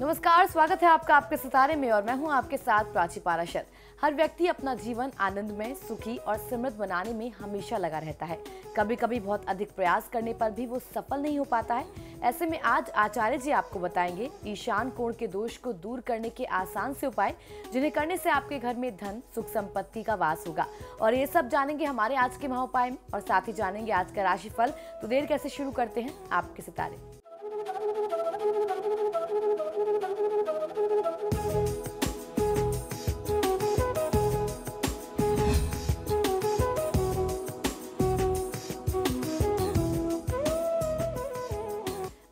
नमस्कार, स्वागत है आपका आपके सितारे में और मैं हूं आपके साथ प्राची पाराशर। हर व्यक्ति अपना जीवन आनंदमय, सुखी और समृद्ध बनाने में हमेशा लगा रहता है। कभी कभी बहुत अधिक प्रयास करने पर भी वो सफल नहीं हो पाता है। ऐसे में आज आचार्य जी आपको बताएंगे ईशान कोण के दोष को दूर करने के आसान से उपाय, जिन्हें करने से आपके घर में धन, सुख, संपत्ति का वास होगा। और ये सब जानेंगे हमारे आज के महाउपाय में और साथ ही जानेंगे आज का राशिफल। तो देर कैसे शुरू करते हैं आपके सितारे।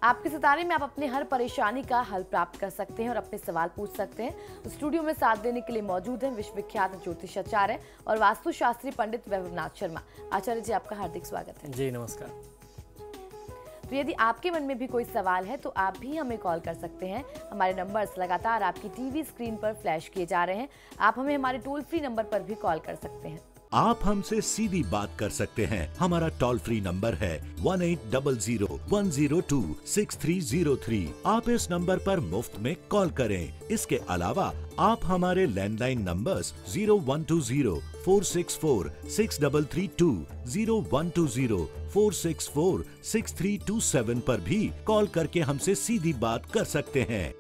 आपके सितारे में आप अपने हर परेशानी का हल प्राप्त कर सकते हैं और अपने सवाल पूछ सकते हैं। तो स्टूडियो में साथ देने के लिए मौजूद हैं विश्वविख्यात ज्योतिषाचार्य और वास्तुशास्त्री पंडित वैभवनाथ शर्मा। आचार्य जी, आपका हार्दिक स्वागत है। जी नमस्कार। तो यदि आपके मन में भी कोई सवाल है तो आप भी हमें कॉल कर सकते हैं। हमारे नंबर्स लगातार आपकी टीवी स्क्रीन पर फ्लैश किए जा रहे हैं। आप हमें हमारे टोल फ्री नंबर पर भी कॉल कर सकते हैं। आप हमसे सीधी बात कर सकते हैं। हमारा टोल फ्री नंबर है 1800-102-6303। आप इस नंबर पर मुफ्त में कॉल करें। इसके अलावा आप हमारे लैंडलाइन नंबर्स 0120-464-6332, 0120-464-6327 पर भी कॉल करके हमसे सीधी बात कर सकते हैं।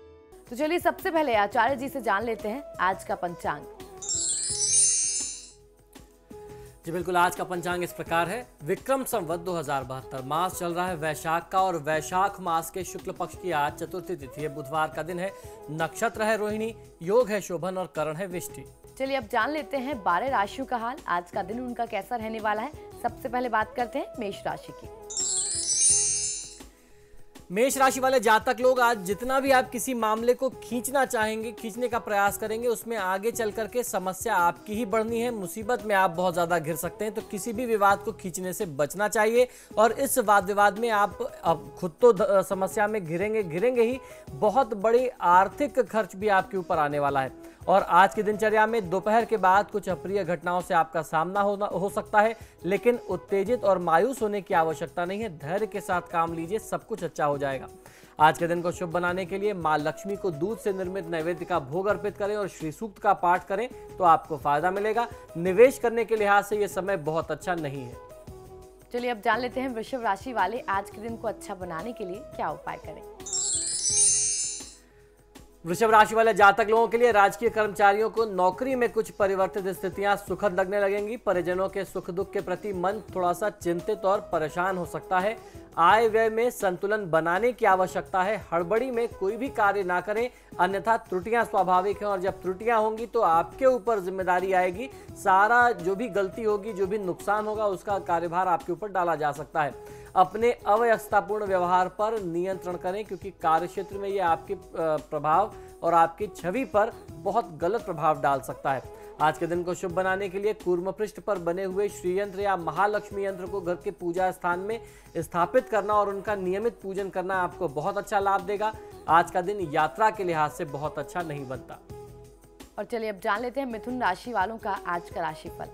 तो चलिए सबसे पहले आचार्य जी से जान लेते हैं आज का पंचांग। जी बिल्कुल, आज का पंचांग इस प्रकार है। विक्रम संवत 2072 मास चल रहा है वैशाख का और वैशाख मास के शुक्ल पक्ष की आज चतुर्थी तिथि है। बुधवार का दिन है। नक्षत्र है रोहिणी, योग है शोभन और करण है विष्टि। चलिए अब जान लेते हैं 12 राशियों का हाल। आज का दिन उनका कैसा रहने वाला है। सबसे पहले बात करते हैं मेष राशि की। मेष राशि वाले जातक लोग आज जितना भी आप किसी मामले को खींचना चाहेंगे, खींचने का प्रयास करेंगे, उसमें आगे चल करके समस्या आपकी ही बढ़नी है। मुसीबत में आप बहुत ज्यादा घिर सकते हैं। तो किसी भी विवाद को खींचने से बचना चाहिए और इस वाद विवाद में आप अब खुद तो समस्या में घिरेंगे ही, बहुत बड़ी आर्थिक खर्च भी आपके ऊपर आने वाला है। और आज की दिनचर्या में दोपहर के बाद कुछ अप्रिय घटनाओं से आपका सामना हो सकता है, लेकिन उत्तेजित और मायूस होने की आवश्यकता नहीं है। धैर्य के साथ काम लीजिए, सब कुछ अच्छा हो जाएगा। आज के दिन को शुभ बनाने के लिए मां लक्ष्मी को दूध से निर्मित नैवेद्य का भोग अर्पित करें और श्री सूक्त का पाठ करें तो आपको फायदा मिलेगा। निवेश करने के लिहाज से यह समय बहुत अच्छा नहीं है। चलिए अब जान लेते हैं वृषभ राशि वाले आज के दिन को अच्छा बनाने के लिए क्या उपाय करें। वृषभ राशि वाले जातक लोगों के लिए राजकीय कर्मचारियों को नौकरी में कुछ परिवर्तित स्थितियां सुखद लगने लगेंगी। परिजनों के सुख दुख के प्रति मन थोड़ा सा चिंतित और परेशान हो सकता है। आय व्यय में संतुलन बनाने की आवश्यकता है। हड़बड़ी में कोई भी कार्य ना करें, अन्यथा त्रुटियां स्वाभाविक हैं और जब त्रुटियां होंगी तो आपके ऊपर जिम्मेदारी आएगी। सारा जो भी गलती होगी, जो भी नुकसान होगा, उसका कार्यभार आपके ऊपर डाला जा सकता है। अपने अव्यवस्थापूर्ण व्यवहार पर नियंत्रण करें, क्योंकि कार्यक्षेत्र में ये आपके प्रभाव और आपकी छवि पर बहुत गलत प्रभाव डाल सकता है। आज के दिन को शुभ बनाने के लिए कूर्म पृष्ठ पर बने हुए श्री यंत्र या महालक्ष्मी यंत्र को घर के पूजा स्थान में स्थापित करना और उनका नियमित पूजन करना आपको बहुत अच्छा लाभ देगा। आज का दिन यात्रा के लिहाज से बहुत अच्छा नहीं बनता। और चलिए अब जान लेते हैं मिथुन राशि वालों का आज का राशिफल।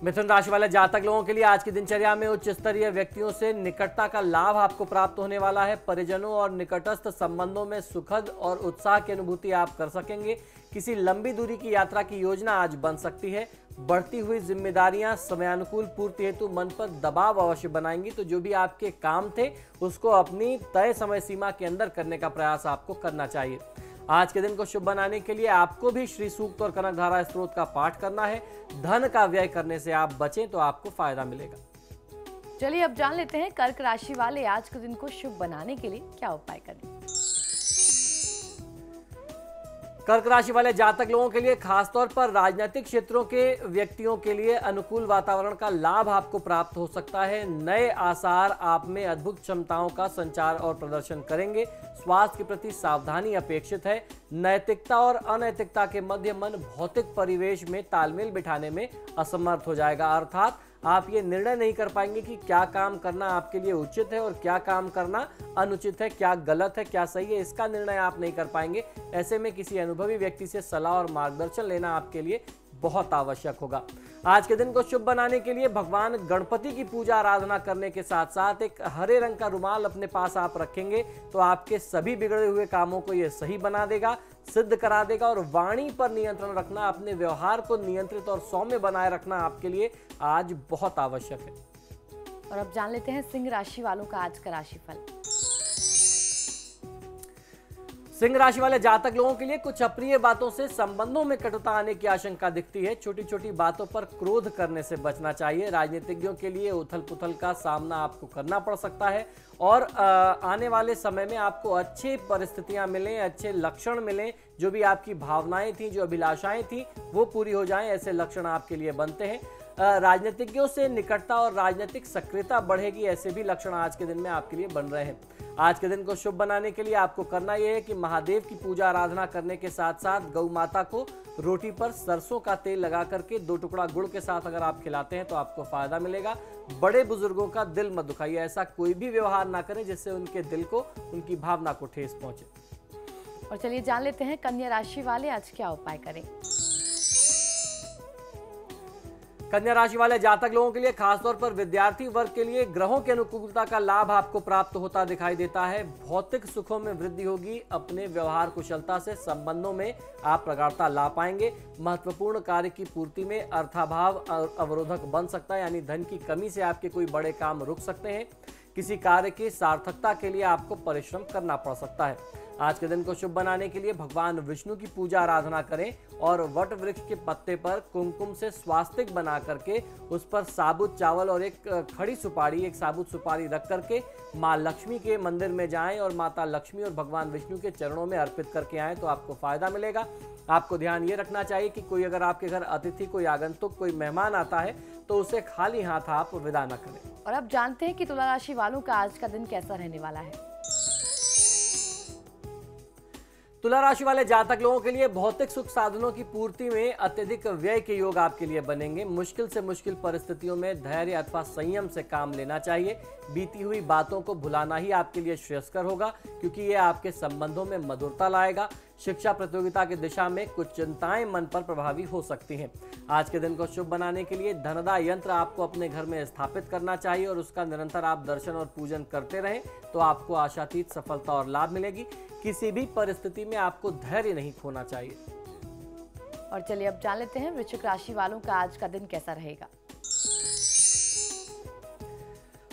मिथुन राशि वाले जातक लोगों के लिए आज की दिनचर्या में उच्च स्तरीय व्यक्तियों से निकटता का लाभ आपको प्राप्त होने वाला है। परिजनों और निकटस्थ संबंधों में सुखद और उत्साह की अनुभूति आप कर सकेंगे। किसी लंबी दूरी की यात्रा की योजना आज बन सकती है। बढ़ती हुई जिम्मेदारियां समयानुकूल पूर्ति हेतु मन पर दबाव अवश्य बनाएंगी। तो जो भी आपके काम थे उसको अपनी तय समय सीमा के अंदर करने का प्रयास आपको करना चाहिए। आज के दिन को शुभ बनाने के लिए आपको भी श्री सूक्त और कनकधारा स्त्रोत का पाठ करना है। धन का व्यय करने से आप बचें तो आपको फायदा मिलेगा। चलिए अब जान लेते हैं कर्क राशि वाले आज के दिन को शुभ बनाने के लिए क्या उपाय करें। कर्क राशि वाले जातक लोगों के लिए खासतौर पर राजनीतिक क्षेत्रों के व्यक्तियों के लिए अनुकूल वातावरण का लाभ आपको प्राप्त हो सकता है। नए आसार आप में अद्भुत क्षमताओं का संचार और प्रदर्शन करेंगे। स्वास्थ्य के प्रति सावधानी अपेक्षित है। नैतिकता और अनैतिकता के मध्य मन भौतिक परिवेश में तालमेल बिठाने में असमर्थ हो जाएगा। अर्थात आप ये निर्णय नहीं कर पाएंगे कि क्या काम करना आपके लिए उचित है और क्या काम करना अनुचित है, क्या गलत है, क्या सही है, इसका निर्णय आप नहीं कर पाएंगे। ऐसे में किसी अनुभवी व्यक्ति से सलाह और मार्गदर्शन लेना आपके लिए बहुत आवश्यक होगा। आज के दिन को शुभ बनाने के लिए भगवान गणपति की पूजा आराधना करने के साथ साथ एक हरे रंग का रुमाल अपने पास आप रखेंगे तो आपके सभी बिगड़े हुए कामों को ये सही बना देगा, सिद्ध करा देगा। और वाणी पर नियंत्रण रखना, अपने व्यवहार को नियंत्रित और सौम्य बनाए रखना आपके लिए आज बहुत आवश्यक है। और अब जान लेते हैं सिंह राशि वालों का आज का राशिफल। सिंह राशि वाले जातक लोगों के लिए कुछ अप्रिय बातों से संबंधों में कटुता आने की आशंका दिखती है। छोटी छोटी बातों पर क्रोध करने से बचना चाहिए। राजनीतिज्ञों के लिए उथल पुथल का सामना आपको करना पड़ सकता है और आने वाले समय में आपको अच्छी परिस्थितियां मिलें, अच्छे लक्षण मिलें। जो भी आपकी भावनाएं थी, जो अभिलाषाएं थी, वो पूरी हो जाएं, ऐसे लक्षण आपके लिए बनते हैं। राजनीतिज्ञों से निकटता और राजनीतिक सक्रियता बढ़ेगी, ऐसे भी लक्षण आज के दिन में आपके लिए बन रहे हैं। आज के दिन को शुभ बनाने के लिए आपको करना यह है कि महादेव की पूजा आराधना करने के साथ साथ गौ माता को रोटी पर सरसों का तेल लगा करके 2 टुकड़ा गुड़ के साथ अगर आप खिलाते हैं तो आपको फायदा मिलेगा। बड़े बुजुर्गों का दिल मत दुखाइए। ऐसा कोई भी व्यवहार ना करें जिससे उनके दिल को, उनकी भावना को ठेस पहुंचे। और चलिए जान लेते हैं कन्या राशि वाले आज क्या उपाय करें। कन्या राशि वाले जातक लोगों के लिए खासतौर पर विद्यार्थी वर्ग के लिए ग्रहों की अनुकूलता का लाभ आपको प्राप्त होता दिखाई देता है। भौतिक सुखों में वृद्धि होगी। अपने व्यवहार कुशलता से संबंधों में आप प्रगाढ़ता ला पाएंगे। महत्वपूर्ण कार्य की पूर्ति में अर्थाभाव अवरोधक बन सकता है, यानी धन की कमी से आपके कोई बड़े काम रुक सकते हैं। किसी कार्य की सार्थकता के लिए आपको परिश्रम करना पड़ सकता है। आज के दिन को शुभ बनाने के लिए भगवान विष्णु की पूजा आराधना करें और वट वृक्ष के पत्ते पर कुमकुम से स्वास्तिक बना करके उस पर साबुत चावल और एक खड़ी सुपारी, एक साबुत सुपारी रख करके माँ लक्ष्मी के मंदिर में जाएं और माता लक्ष्मी और भगवान विष्णु के चरणों में अर्पित करके आएं तो आपको फायदा मिलेगा। आपको ध्यान ये रखना चाहिए कि कोई अगर आपके घर अतिथि, कोई आगंतुक, कोई मेहमान आता है तो उसे खाली हाथ आप विदा न करें। और अब जानते हैं कि तुला राशि वालों का आज का दिन कैसा रहने वाला है। तुला राशि वाले जातक लोगों के लिए भौतिक सुख साधनों की पूर्ति में अत्यधिक व्यय के योग आपके लिए बनेंगे। मुश्किल से मुश्किल परिस्थितियों में धैर्य अथवा संयम से काम लेना चाहिए। बीती हुई बातों को भुलाना ही आपके लिए श्रेयस्कर होगा क्योंकि ये आपके संबंधों में मधुरता लाएगा। शिक्षा प्रतियोगिता की दिशा में कुछ चिंताएं मन पर प्रभावी हो सकती हैं। आज के दिन को शुभ बनाने के लिए धनदा यंत्र आपको अपने घर में स्थापित करना चाहिए और उसका निरंतर आप दर्शन और पूजन करते रहें तो आपको आशातीत सफलता और लाभ मिलेगी। किसी भी परिस्थिति में आपको धैर्य नहीं खोना चाहिए। और चलिए अब जान लेते हैं वृश्चिक राशि वालों का आज का दिन कैसा रहेगा।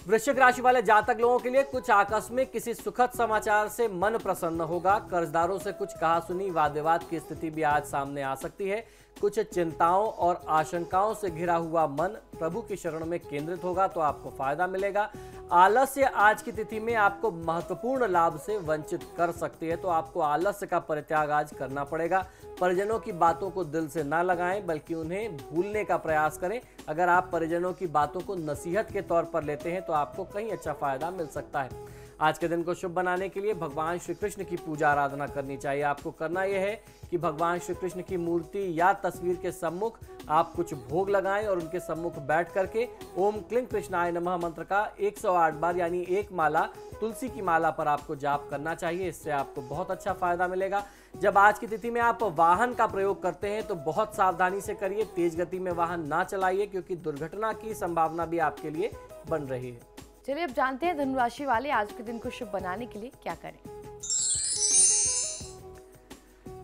वृश्चिक राशि वाले जातक लोगों के लिए कुछ आकस्मिक किसी सुखद समाचार से मन प्रसन्न होगा। कर्जदारों से कुछ कहासुनी वाद विवाद की स्थिति भी आज सामने आ सकती है। कुछ चिंताओं और आशंकाओं से घिरा हुआ मन प्रभु की शरण में केंद्रित होगा तो आपको फायदा मिलेगा। आलस्य आज की तिथि में आपको महत्वपूर्ण लाभ से वंचित कर सकती है तो आपको आलस्य का परित्याग आज करना पड़ेगा। परिजनों की बातों को दिल से ना लगाएं बल्कि उन्हें भूलने का प्रयास करें। अगर आप परिजनों की बातों को नसीहत के तौर पर लेते हैं तो आपको कहीं अच्छा फायदा मिल सकता है। आज के दिन को शुभ बनाने के लिए भगवान श्री कृष्ण की पूजा आराधना करनी चाहिए। आपको करना यह है कि भगवान श्री कृष्ण की मूर्ति या तस्वीर के सम्मुख आप कुछ भोग लगाएं और उनके सम्मुख बैठ करके ओम क्लीं कृष्णाय नमः मंत्र का 108 बार यानी एक माला तुलसी की माला पर आपको जाप करना चाहिए। इससे आपको बहुत अच्छा फायदा मिलेगा। जब आज की तिथि में आप वाहन का प्रयोग करते हैं तो बहुत सावधानी से करिए। तेज गति में वाहन ना चलाइए क्योंकि दुर्घटना की संभावना भी आपके लिए बन रही है। चलिए अब जानते हैं धनु राशि वाले आज के दिन को शुभ बनाने के लिए क्या करें।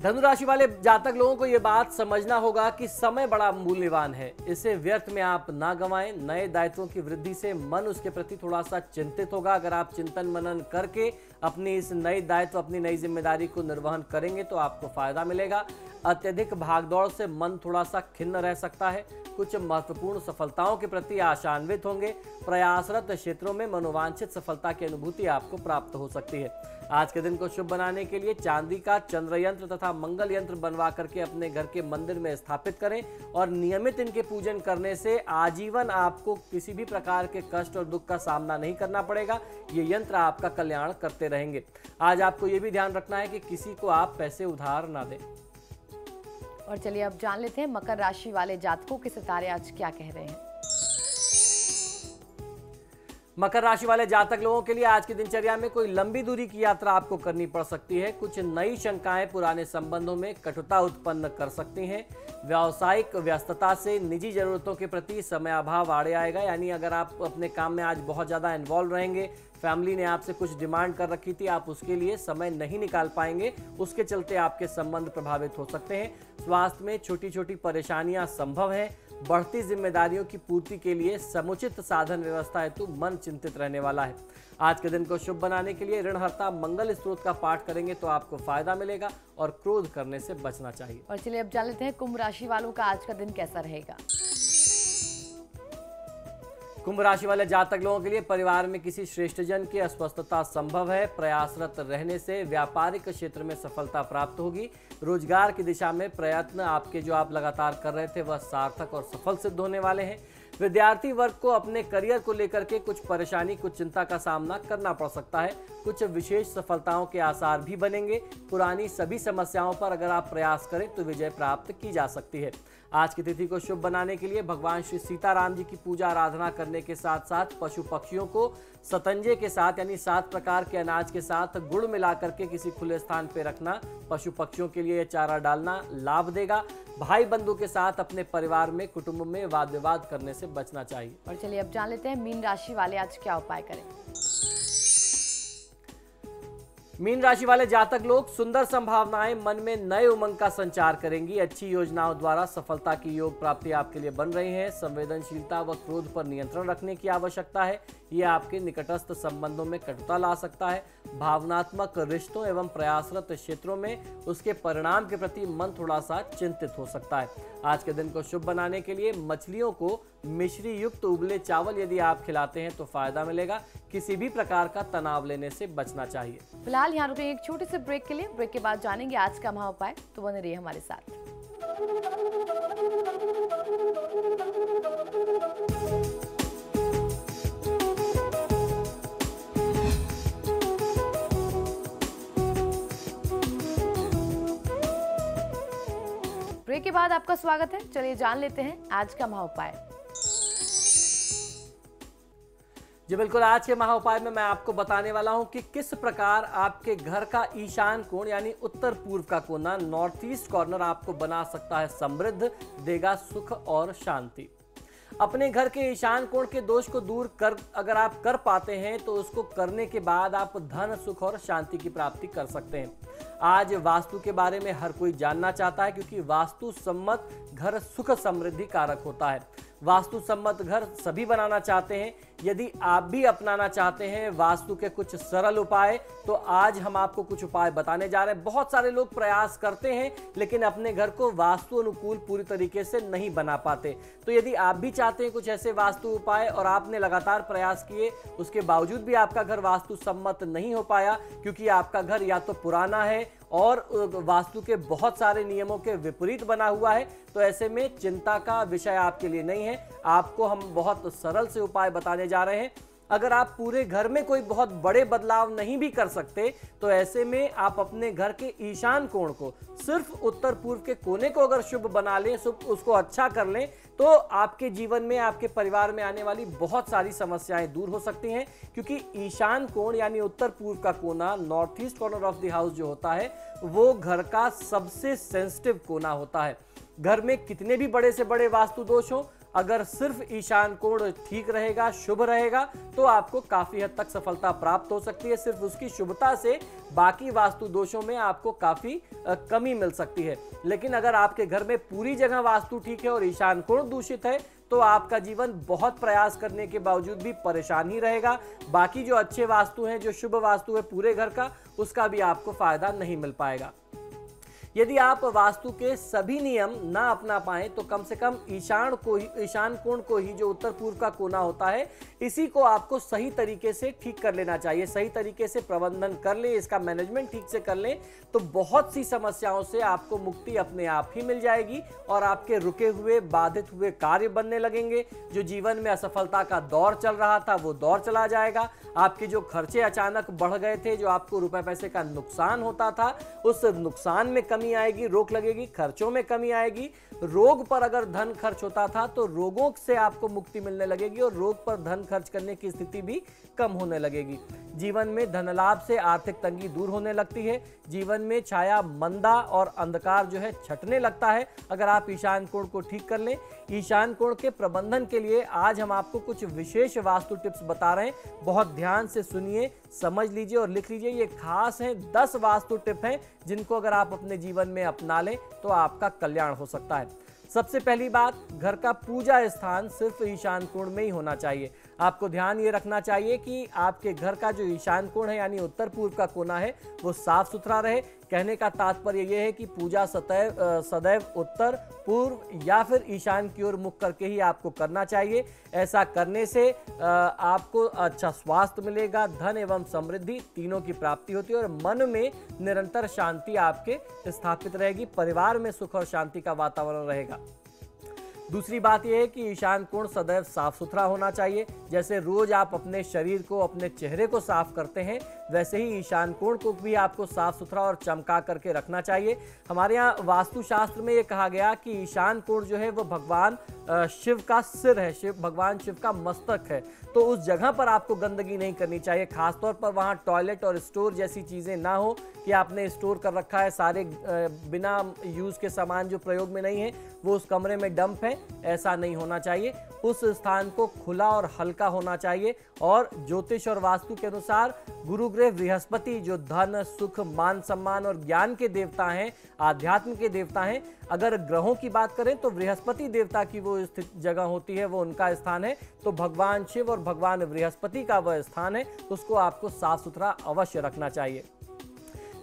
धनु राशि वाले जातक लोगों को यह बात समझना होगा कि समय बड़ा मूल्यवान है। इसे व्यर्थ में आप ना गंवाएं। नए दायित्वों की वृद्धि से मन उसके प्रति थोड़ा सा चिंतित होगा। अगर आप चिंतन मनन करके अपनी इस नई दायित्व, अपनी नई जिम्मेदारी को निर्वहन करेंगे तो आपको फायदा मिलेगा। अत्यधिक भागदौड़ से मन थोड़ा सा खिन्न रह सकता है। कुछ महत्वपूर्ण सफलताओं के प्रति आशान्वित होंगे। प्रयासरत क्षेत्रों में मनोवांछित सफलता की अनुभूति आपको प्राप्त हो सकती है। आज के दिन को शुभ बनाने के लिए चांदी का चंद्र यंत्र तथा मंगल यंत्र बनवा करके अपने घर के मंदिर में स्थापित करें और नियमित इनके पूजन करने से आजीवन आपको किसी भी प्रकार के कष्ट और दुख का सामना नहीं करना पड़ेगा। ये यंत्र आपका कल्याण करते रहेंगे। आज आपको ये भी ध्यान रखना है कि किसी को आप पैसे उधार ना दें। और चलिए अब जान लेते हैं मकर राशि वाले जातकों के सितारे आज क्या कह रहे हैं। मकर राशि वाले जातक लोगों के लिए आज की दिनचर्या में कोई लंबी दूरी की यात्रा आपको करनी पड़ सकती है। कुछ नई शंकाएं पुराने संबंधों में कटुता उत्पन्न कर सकती हैं। व्यावसायिक व्यस्तता से निजी जरूरतों के प्रति समय अभाव आड़े आएगा, यानी अगर आप अपने काम में आज बहुत ज़्यादा इन्वॉल्व रहेंगे, फैमिली ने आपसे कुछ डिमांड कर रखी थी, आप उसके लिए समय नहीं निकाल पाएंगे, उसके चलते आपके संबंध प्रभावित हो सकते हैं। स्वास्थ्य में छोटी छोटी परेशानियां संभव है। बढ़ती जिम्मेदारियों की पूर्ति के लिए समुचित साधन व्यवस्था हेतु मन चिंतित रहने वाला है। आज के दिन को शुभ बनाने के लिए ऋणहर्ता मंगल स्तोत्र का पाठ करेंगे तो आपको फायदा मिलेगा और क्रोध करने से बचना चाहिए। और चलिए अब जान लेते हैं कुंभ राशि वालों का आज का दिन कैसा रहेगा। कुंभ राशि वाले जातक लोगों के लिए परिवार में किसी श्रेष्ठजन की अस्वस्थता संभव है। प्रयासरत रहने से व्यापारिक क्षेत्र में सफलता प्राप्त होगी। रोजगार की दिशा में प्रयत्न आपके जो आप लगातार कर रहे थे वह सार्थक और सफल सिद्ध होने वाले हैं। विद्यार्थी वर्ग को अपने करियर को लेकर के कुछ परेशानी, कुछ चिंता का सामना करना पड़ सकता है। कुछ विशेष सफलताओं के आसार भी बनेंगे। पुरानी सभी समस्याओं पर अगर आप प्रयास करें तो विजय प्राप्त की जा सकती है। आज की तिथि को शुभ बनाने के लिए भगवान श्री सीताराम जी की पूजा आराधना करने के साथ साथ पशु पक्षियों को सतंजे के साथ यानी 7 प्रकार के अनाज के साथ गुड़ मिला करके किसी खुले स्थान पर रखना, पशु पक्षियों के लिए चारा डालना लाभ देगा। भाई बंधु के साथ अपने परिवार में, कुटुंब में वाद विवाद करने से बचना चाहिए। और चलिए अब जान लेते हैं मीन राशि वाले आज क्या उपाय करें। मीन राशि वाले जातक लोग सुंदर संभावनाएं मन में नए उमंग का संचार करेंगी। अच्छी योजनाओं द्वारा सफलता की योग प्राप्ति आपके लिए बन रही है। संवेदनशीलता व क्रोध पर नियंत्रण रखने की आवश्यकता है। ये आपके निकटस्थ संबंधों में कटुता ला सकता है। भावनात्मक रिश्तों एवं प्रयासरत क्षेत्रों में उसके परिणाम के प्रति मन थोड़ा सा चिंतित हो सकता है। आज के दिन को शुभ बनाने के लिए मछलियों को मिश्री युक्त उबले चावल यदि आप खिलाते हैं तो फायदा मिलेगा। किसी भी प्रकार का तनाव लेने से बचना चाहिए। फिलहाल यहाँ रुकेंगे एक छोटे से ब्रेक के लिए। ब्रेक के बाद जानेंगे आज का महा उपाय, तो बने रहिए हमारे साथ। ब्रेक के बाद आपका स्वागत है। चलिए जान लेते हैं आज का महा उपाय। जी बिल्कुल, आज के महा उपाय में मैं आपको बताने वाला हूं कि किस प्रकार आपके घर का ईशान कोण यानी उत्तर पूर्व का कोना, नॉर्थ ईस्ट कॉर्नर आपको बना सकता है समृद्ध, देगा सुख और शांति। अपने घर के ईशान कोण के दोष को दूर कर अगर आप कर पाते हैं तो उसको करने के बाद आप धन, सुख और शांति की प्राप्ति कर सकते हैं। आज वास्तु के बारे में हर कोई जानना चाहता है क्योंकि वास्तु सम्मत घर सुख समृद्धि कारक होता है। वास्तु सम्मत घर सभी बनाना चाहते हैं। यदि आप भी अपनाना चाहते हैं वास्तु के कुछ सरल उपाय, तो आज हम आपको कुछ उपाय बताने जा रहे हैं। बहुत सारे लोग प्रयास करते हैं लेकिन अपने घर को वास्तु अनुकूल पूरी तरीके से नहीं बना पाते। तो यदि आप भी चाहते हैं कुछ ऐसे वास्तु उपाय और आपने लगातार प्रयास किए, उसके बावजूद भी आपका घर वास्तु सम्मत नहीं हो पाया क्योंकि आपका घर या तो पुराना है और वास्तु के बहुत सारे नियमों के विपरीत बना हुआ है, तो ऐसे में चिंता का विषय आपके लिए नहीं है। आपको हम बहुत सरल से उपाय बताने जा रहे हैं। अगर आप पूरे घर में कोई बहुत बड़े बदलाव नहीं भी कर सकते तो ऐसे में आप अपने घर के ईशान कोण को, सिर्फ उत्तर पूर्व के कोने को अगर शुभ बना लें, उसको अच्छा कर लें, तो आपके जीवन में, आपके परिवार में आने वाली बहुत सारी समस्याएं दूर हो सकती हैं। क्योंकि ईशान कोण यानी उत्तर पूर्व का कोना, north east corner of the house जो होता है, वो घर का सबसे सेंसिटिव कोना होता है। घर में कितने भी बड़े से बड़े वास्तु दोष हो, अगर सिर्फ ईशान कोण ठीक रहेगा, शुभ रहेगा, तो आपको काफी हद तक सफलता प्राप्त हो सकती है। सिर्फ उसकी शुभता से बाकी वास्तु दोषों में आपको काफी कमी मिल सकती है। लेकिन अगर आपके घर में पूरी जगह वास्तु ठीक है और ईशान कोण दूषित है तो आपका जीवन बहुत प्रयास करने के बावजूद भी परेशान ही रहेगा। बाकी जो अच्छे वास्तु हैं, जो शुभ वास्तु है पूरे घर का, उसका भी आपको फायदा नहीं मिल पाएगा। यदि आप वास्तु के सभी नियम ना अपना पाएं तो कम से कम ईशान कोण को ही, जो उत्तर पूर्व का कोना होता है, इसी को आपको सही तरीके से ठीक कर लेना चाहिए। सही तरीके से प्रबंधन कर लें, इसका मैनेजमेंट ठीक से कर लें तो बहुत सी समस्याओं से आपको मुक्ति अपने आप ही मिल जाएगी और आपके रुके हुए, बाधित हुए कार्य बनने लगेंगे। जो जीवन में असफलता का दौर चल रहा था वो दौर चला जाएगा। आपके जो खर्चे अचानक बढ़ गए थे, जो आपको रुपए पैसे का नुकसान होता था, उस नुकसान में कमी आएगी, रोक लगेगी, खर्चों में कमी आएगी। रोग पर अगर धन खर्च होता था तो रोगों से आपको मुक्ति मिलने लगेगी और रोग पर धन खर्च करने की स्थिति भी कम होने लगेगी। जीवन में धन लाभ से आर्थिक तंगी दूर होने लगती है। जीवन में छाया मंदा और अंधकार जो है छटने लगता है अगर आप ईशान कोण को ठीक कर लें। ईशान कोण के प्रबंधन के लिए आज हम आपको कुछ विशेष वास्तु टिप्स बता रहे हैं। बहुत ध्यान से सुनिए, समझ लीजिए और लिख लीजिए। ये खास हैं, 10 वास्तु टिप हैं जिनको अगर आप अपने जीवन में अपना लें तो आपका कल्याण हो सकता है। सबसे पहली बात, घर का पूजा स्थान सिर्फ ईशान कोण में ही होना चाहिए। आपको ध्यान ये रखना चाहिए कि आपके घर का जो ईशान कोण है यानी उत्तर पूर्व का कोना है वो साफ सुथरा रहे। कहने का तात्पर्य ये है कि पूजा सदैव उत्तर पूर्व या फिर ईशान की ओर मुख करके ही आपको करना चाहिए। ऐसा करने से आपको अच्छा स्वास्थ्य मिलेगा, धन एवं समृद्धि तीनों की प्राप्ति होती है और मन में निरंतर शांति आपके स्थापित रहेगी। परिवार में सुख और शांति का वातावरण रहेगा। दूसरी बात यह है कि ईशान कोण सदैव साफ सुथरा होना चाहिए। जैसे रोज आप अपने शरीर को, अपने चेहरे को साफ करते हैं, वैसे ही ईशान कोण को भी आपको साफ सुथरा और चमका करके रखना चाहिए। हमारे यहाँ वास्तुशास्त्र में ये कहा गया कि ईशान कोण जो है वो भगवान शिव का सिर है, भगवान शिव का मस्तक है, तो उस जगह पर आपको गंदगी नहीं करनी चाहिए। खासतौर पर वहाँ टॉयलेट और स्टोर जैसी चीज़ें ना हो कि आपने स्टोर कर रखा है सारे बिना यूज़ के सामान जो प्रयोग में नहीं है वो उस कमरे में डंप है, ऐसा नहीं होना चाहिए। उस स्थान को खुला और हल्का होना चाहिए। और ज्योतिष और वास्तु के अनुसार गुरु ग्रह बृहस्पति जो धन, सुख, मान सम्मान और ज्ञान के देवता हैं, आध्यात्म के देवता हैं, अगर ग्रहों की बात करें तो बृहस्पति देवता की वो स्थित जगह होती है, वो उनका स्थान है, तो भगवान शिव और भगवान बृहस्पति का वह स्थान है, उसको आपको साफ सुथरा अवश्य रखना चाहिए।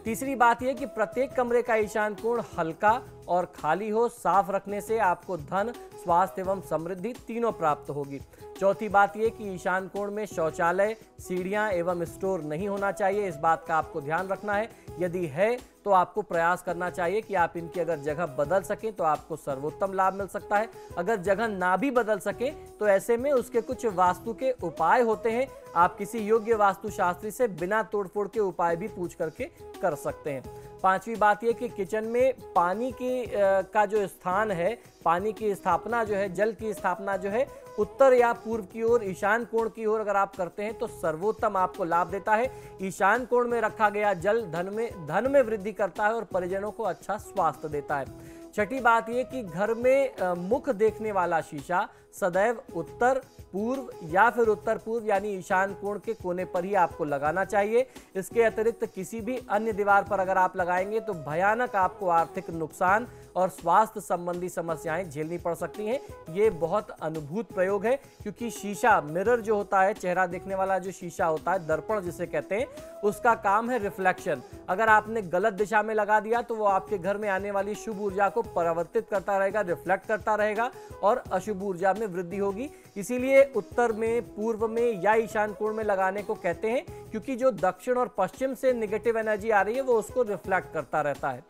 तीसरी बात यह कि प्रत्येक कमरे का ईशान कोण हल्का और खाली हो। साफ रखने से आपको धन, स्वास्थ्य एवं समृद्धि तीनों प्राप्त होगी। चौथी बात यह कि ईशान कोण में शौचालय, सीढ़ियां एवं स्टोर नहीं होना चाहिए। इस बात का आपको ध्यान रखना है। यदि है तो आपको प्रयास करना चाहिए कि आप इनकी अगर जगह बदल सकें तो आपको सर्वोत्तम लाभ मिल सकता है। अगर जगह ना भी बदल सके तो ऐसे में उसके कुछ वास्तु के उपाय होते हैं। आप किसी योग्य वास्तुशास्त्री से बिना तोड़फोड़ के उपाय भी पूछ करके कर सकते हैं। पांचवी बात यह कि किचन में पानी का जो स्थान है, पानी की स्थापना जो है, जल की स्थापना जो है, उत्तर या पूर्व की ओर, ईशान कोण की ओर अगर आप करते हैं तो सर्वोत्तम आपको लाभ देता है। ईशान कोण में रखा गया जल धन में वृद्धि करता है और परिजनों को अच्छा स्वास्थ्य देता है। छठी बात यह कि घर में मुख देखने वाला शीशा सदैव उत्तर पूर्व या फिर उत्तर पूर्व यानी ईशान कोण के कोने पर ही आपको लगाना चाहिए। इसके अतिरिक्त किसी भी अन्य दीवार पर अगर आप लगाएंगे तो भयानक आपको आर्थिक नुकसान और स्वास्थ्य संबंधी समस्याएं झेलनी पड़ सकती हैं। ये बहुत अनुभूत प्रयोग है क्योंकि शीशा, मिरर जो होता है, चेहरा देखने वाला जो शीशा होता है, दर्पण जिसे कहते हैं, उसका काम है रिफ्लेक्शन। अगर आपने गलत दिशा में लगा दिया तो वो आपके घर में आने वाली शुभ ऊर्जा को परावर्तित करता रहेगा, रिफ्लेक्ट करता रहेगा और अशुभ ऊर्जा में वृद्धि होगी। इसीलिए उत्तर में, पूर्व में या ईशान कोण में लगाने को कहते हैं क्योंकि जो दक्षिण और पश्चिम से नेगेटिव एनर्जी आ रही है वो उसको रिफ्लेक्ट करता रहता है।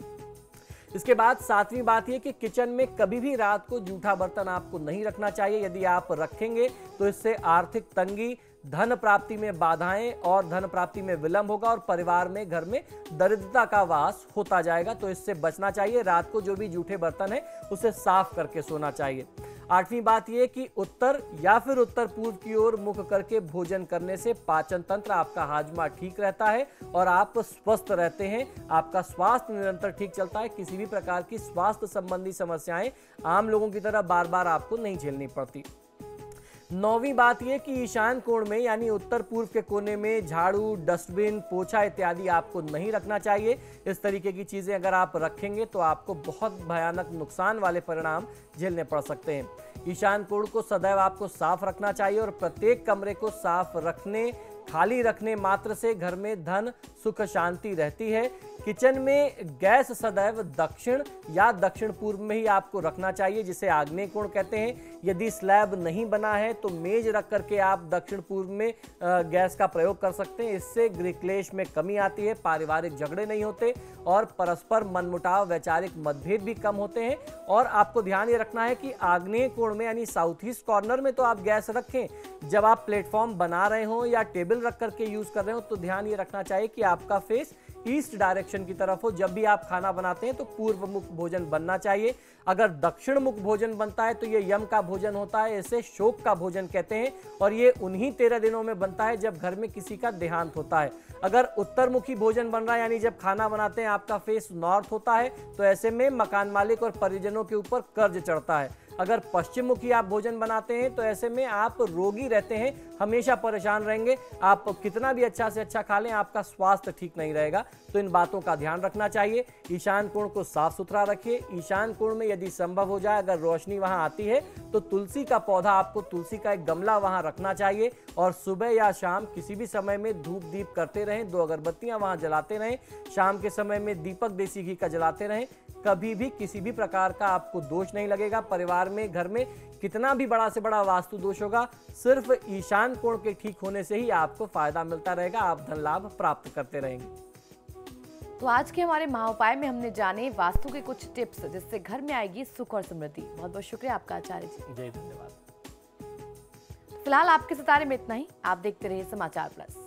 इसके बाद सातवीं बात यह कि किचन में कभी भी रात को जूठा बर्तन आपको नहीं रखना चाहिए। यदि आप रखेंगे तो इससे आर्थिक तंगी, धन प्राप्ति में बाधाएं और धन प्राप्ति में विलंब होगा और परिवार में, घर में दरिद्रता का वास होता जाएगा। तो इससे बचना चाहिए। रात को जो भी जूठे बर्तन है उसे साफ करके सोना चाहिए। आठवीं बात यह कि उत्तर या फिर उत्तर पूर्व की ओर मुख करके भोजन करने से पाचन तंत्र, आपका हाजमा ठीक रहता है और आप स्वस्थ रहते हैं। आपका स्वास्थ्य निरंतर ठीक चलता है। किसी भी प्रकार की स्वास्थ्य संबंधी समस्याएं आम लोगों की तरह बार बार आपको नहीं झेलनी पड़ती। नौवीं बात यह कि ईशान कोण में यानी उत्तर पूर्व के कोने में झाड़ू, डस्टबिन, पोछा इत्यादि आपको नहीं रखना चाहिए। इस तरीके की चीजें अगर आप रखेंगे तो आपको बहुत भयानक नुकसान वाले परिणाम झेलने पड़ सकते हैं। ईशान कोण को सदैव आपको साफ रखना चाहिए और प्रत्येक कमरे को साफ रखने, खाली रखने मात्र से घर में धन, सुख, शांति रहती है। किचन में गैस सदैव दक्षिण या दक्षिण पूर्व में ही आपको रखना चाहिए, जिसे आग्नेय कोण कहते हैं। यदि स्लैब नहीं बना है तो मेज रख करके आप दक्षिण पूर्व में गैस का प्रयोग कर सकते हैं। इससे गृह क्लेश में कमी आती है, पारिवारिक झगड़े नहीं होते और परस्पर मनमुटाव, वैचारिक मतभेद भी कम होते हैं। और आपको ध्यान ये रखना है कि आग्नेय कोण में यानी साउथ ईस्ट कॉर्नर में तो आप गैस रखें। जब आप प्लेटफॉर्म बना रहे हो या टेबल रख करके यूज कर रहे हो तो ध्यान ये रखना चाहिए कि आपका फेस ईस्ट डायरेक्शन की तरफ हो। जब भी आप खाना बनाते हैं तो पूर्व मुख भोजन बनना चाहिए। अगर दक्षिण मुख भोजन बनता है तो ये यम का भोजन होता है, इसे शोक का भोजन कहते हैं और ये उन्हीं 13 दिनों में बनता है जब घर में किसी का देहांत होता है। अगर उत्तरमुखी भोजन बन रहा है यानी जब खाना बनाते हैं आपका फेस नॉर्थ होता है तो ऐसे में मकान मालिक और परिजनों के ऊपर कर्ज चढ़ता है। अगर पश्चिम मुखी आप भोजन बनाते हैं तो ऐसे में आप रोगी रहते हैं, हमेशा परेशान रहेंगे। आप कितना भी अच्छा से अच्छा खा लें, आपका स्वास्थ्य ठीक नहीं रहेगा। तो इन बातों का ध्यान रखना चाहिए। ईशान कोण को साफ सुथरा रखिए। ईशान कोण में यदि संभव हो जाए, अगर रोशनी वहां आती है तो तुलसी का पौधा, आपको तुलसी का एक गमला वहां रखना चाहिए और सुबह या शाम किसी भी समय में धूप दीप करते रहें, 2 अगरबत्तियां वहां जलाते रहें। शाम के समय में दीपक देसी घी का जलाते रहें। कभी भी किसी भी प्रकार का आपको दोष नहीं लगेगा। परिवार में, घर में कितना भी बड़ा से बड़ा वास्तु दोष होगा, सिर्फ ईशान कोण के ठीक होने से ही आपको फायदा मिलता रहेगा, आप धन लाभ प्राप्त करते रहेंगे। तो आज के हमारे महाउपाय में हमने जाने वास्तु के कुछ टिप्स जिससे घर में आएगी सुख और समृद्धि। बहुत बहुत शुक्रिया आपका आचार्य जी। जय धन्यवाद। फिलहाल आपके सितारे में इतना ही। आप देखते रहिए समाचार प्लस।